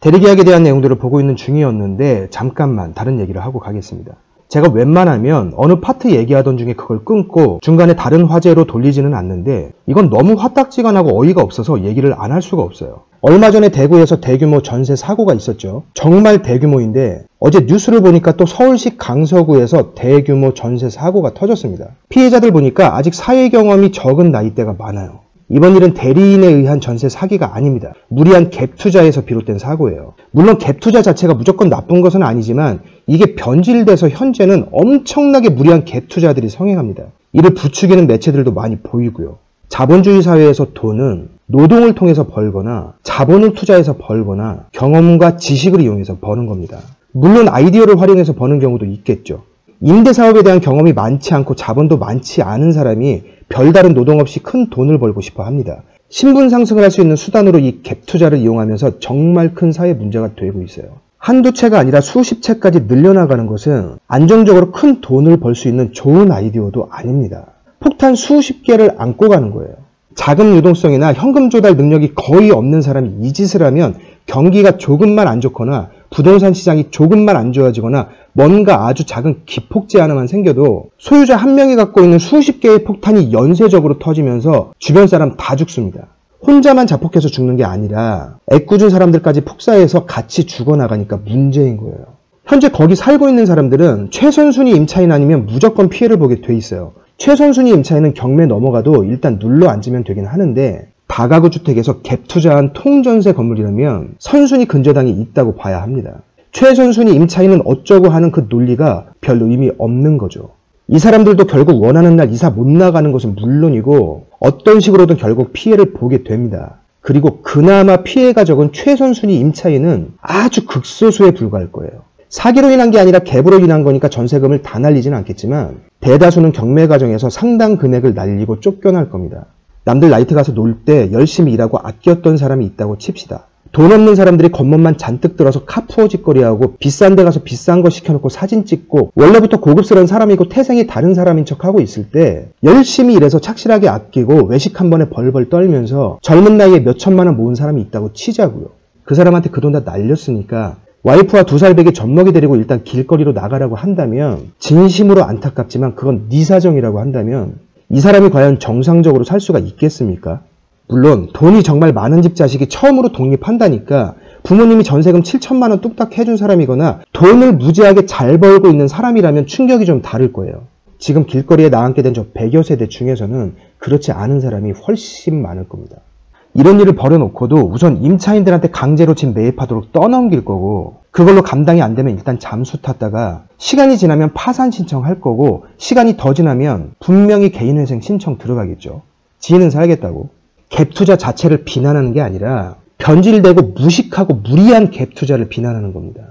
대리계약에 대한 내용들을 보고 있는 중이었는데 잠깐만 다른 얘기를 하고 가겠습니다. 제가 웬만하면 어느 파트 얘기하던 중에 그걸 끊고 중간에 다른 화제로 돌리지는 않는데 이건 너무 화딱지근하고 어이가 없어서 얘기를 안 할 수가 없어요. 얼마 전에 대구에서 대규모 전세 사고가 있었죠. 정말 대규모인데 어제 뉴스를 보니까 또 서울시 강서구에서 대규모 전세 사고가 터졌습니다. 피해자들 보니까 아직 사회 경험이 적은 나이대가 많아요. 이번 일은 대리인에 의한 전세 사기가 아닙니다. 무리한 갭 투자에서 비롯된 사고예요. 물론 갭 투자 자체가 무조건 나쁜 것은 아니지만 이게 변질돼서 현재는 엄청나게 무리한 갭 투자들이 성행합니다. 이를 부추기는 매체들도 많이 보이고요. 자본주의 사회에서 돈은 노동을 통해서 벌거나 자본을 투자해서 벌거나 경험과 지식을 이용해서 버는 겁니다. 물론 아이디어를 활용해서 버는 경우도 있겠죠. 임대사업에 대한 경험이 많지 않고 자본도 많지 않은 사람이 별다른 노동 없이 큰 돈을 벌고 싶어 합니다. 신분 상승을 할 수 있는 수단으로 이 갭 투자를 이용하면서 정말 큰 사회 문제가 되고 있어요. 한두 채가 아니라 수십 채까지 늘려나가는 것은 안정적으로 큰 돈을 벌 수 있는 좋은 아이디어도 아닙니다. 폭탄 수십 개를 안고 가는 거예요. 자금 유동성이나 현금 조달 능력이 거의 없는 사람이 이 짓을 하면 경기가 조금만 안 좋거나 부동산 시장이 조금만 안 좋아지거나 뭔가 아주 작은 기폭제 하나만 생겨도 소유자 한 명이 갖고 있는 수십 개의 폭탄이 연쇄적으로 터지면서 주변 사람 다 죽습니다. 혼자만 자폭해서 죽는 게 아니라 애꿎은 사람들까지 폭사해서 같이 죽어나가니까 문제인 거예요. 현재 거기 살고 있는 사람들은 최선순위 임차인 아니면 무조건 피해를 보게 돼 있어요. 최선순위 임차인은 경매 넘어가도 일단 눌러 앉으면 되긴 하는데 다가구 주택에서 갭 투자한 통전세 건물이라면 선순위 근저당이 있다고 봐야 합니다. 최선순위 임차인은 어쩌고 하는 그 논리가 별 의미 없는 거죠. 이 사람들도 결국 원하는 날 이사 못 나가는 것은 물론이고 어떤 식으로든 결국 피해를 보게 됩니다. 그리고 그나마 피해가 적은 최선순위 임차인은 아주 극소수에 불과할 거예요. 사기로 인한 게 아니라 갭으로 인한 거니까 전세금을 다 날리지는 않겠지만 대다수는 경매 과정에서 상당 금액을 날리고 쫓겨날 겁니다. 남들 나이트 가서 놀 때 열심히 일하고 아꼈던 사람이 있다고 칩시다. 돈 없는 사람들이 겉멋만 잔뜩 들어서 카푸어 짓거리하고 비싼 데 가서 비싼 거 시켜놓고 사진 찍고 원래부터 고급스러운 사람이고 태생이 다른 사람인 척하고 있을 때 열심히 일해서 착실하게 아끼고 외식 한 번에 벌벌 떨면서 젊은 나이에 몇 천만 원 모은 사람이 있다고 치자고요. 그 사람한테 그 돈 다 날렸으니까 와이프와 2살 배기 젖먹이 데리고 일단 길거리로 나가라고 한다면 진심으로 안타깝지만 그건 네 사정이라고 한다면 이 사람이 과연 정상적으로 살 수가 있겠습니까? 물론 돈이 정말 많은 집 자식이 처음으로 독립한다니까 부모님이 전세금 7천만 원 뚝딱 해준 사람이거나 돈을 무지하게 잘 벌고 있는 사람이라면 충격이 좀 다를 거예요. 지금 길거리에 나앉게 된 저 100여 세대 중에서는 그렇지 않은 사람이 훨씬 많을 겁니다. 이런 일을 벌여놓고도 우선 임차인들한테 강제로 집 매입하도록 떠넘길 거고 그걸로 감당이 안 되면 일단 잠수 탔다가 시간이 지나면 파산 신청할 거고 시간이 더 지나면 분명히 개인회생 신청 들어가겠죠. 지는 살겠다고. 갭 투자 자체를 비난하는 게 아니라 변질되고 무식하고 무리한 갭 투자를 비난하는 겁니다.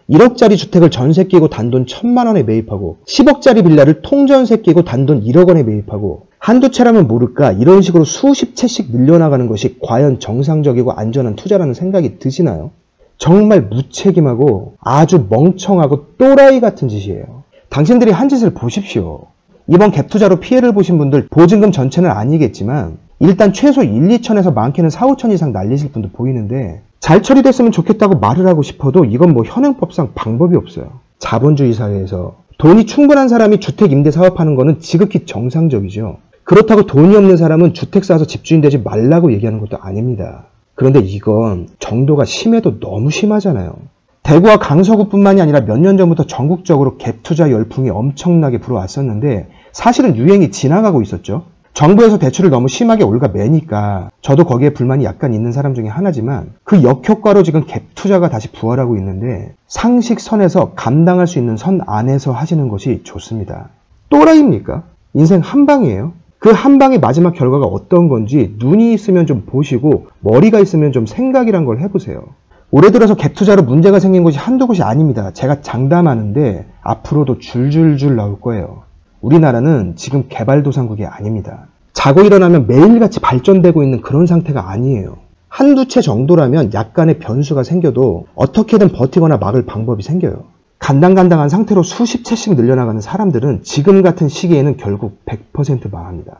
1억짜리 주택을 전세 끼고 단돈 1,000만 원에 매입하고 10억짜리 빌라를 통전세 끼고 단돈 1억 원에 매입하고 한두 채라면 모를까 이런 식으로 수십 채씩 늘려나가는 것이 과연 정상적이고 안전한 투자라는 생각이 드시나요? 정말 무책임하고 아주 멍청하고 또라이 같은 짓이에요. 당신들이 한 짓을 보십시오. 이번 갭 투자로 피해를 보신 분들 보증금 전체는 아니겠지만 일단 최소 1, 2천에서 많게는 4, 5천 이상 날리실 분도 보이는데 잘 처리됐으면 좋겠다고 말을 하고 싶어도 이건 뭐 현행법상 방법이 없어요. 자본주의 사회에서 돈이 충분한 사람이 주택 임대 사업하는 거는 지극히 정상적이죠. 그렇다고 돈이 없는 사람은 주택 사서 집주인 되지 말라고 얘기하는 것도 아닙니다. 그런데 이건 정도가 심해도 너무 심하잖아요. 대구와 강서구뿐만이 아니라 몇 년 전부터 전국적으로 갭 투자 열풍이 엄청나게 불어왔었는데 사실은 유행이 지나가고 있었죠. 정부에서 대출을 너무 심하게 올가매니까 저도 거기에 불만이 약간 있는 사람 중에 하나지만 그 역효과로 지금 갭 투자가 다시 부활하고 있는데 상식선에서 감당할 수 있는 선 안에서 하시는 것이 좋습니다. 또라이입니까? 인생 한 방이에요. 그 한 방의 마지막 결과가 어떤 건지 눈이 있으면 좀 보시고 머리가 있으면 좀 생각이란 걸 해보세요. 올해 들어서 갭 투자로 문제가 생긴 곳이 한두 곳이 아닙니다. 제가 장담하는데 앞으로도 줄줄줄 나올 거예요. 우리나라는 지금 개발도상국이 아닙니다. 자고 일어나면 매일같이 발전되고 있는 그런 상태가 아니에요. 한두 채 정도라면 약간의 변수가 생겨도 어떻게든 버티거나 막을 방법이 생겨요. 간당간당한 상태로 수십 채씩 늘려나가는 사람들은 지금 같은 시기에는 결국 100% 망합니다.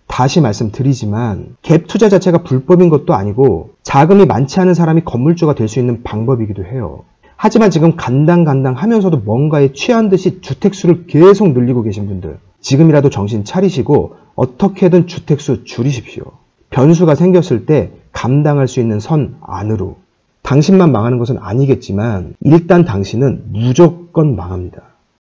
다시 말씀드리지만 갭 투자 자체가 불법인 것도 아니고 자금이 많지 않은 사람이 건물주가 될 수 있는 방법이기도 해요. 하지만 지금 간당간당 하면서도 뭔가에 취한 듯이 주택수를 계속 늘리고 계신 분들, 지금이라도 정신 차리시고 어떻게든 주택수 줄이십시오. 변수가 생겼을 때 감당할 수 있는 선 안으로. 당신만 망하는 것은 아니겠지만 일단 당신은 무조건 망합니다.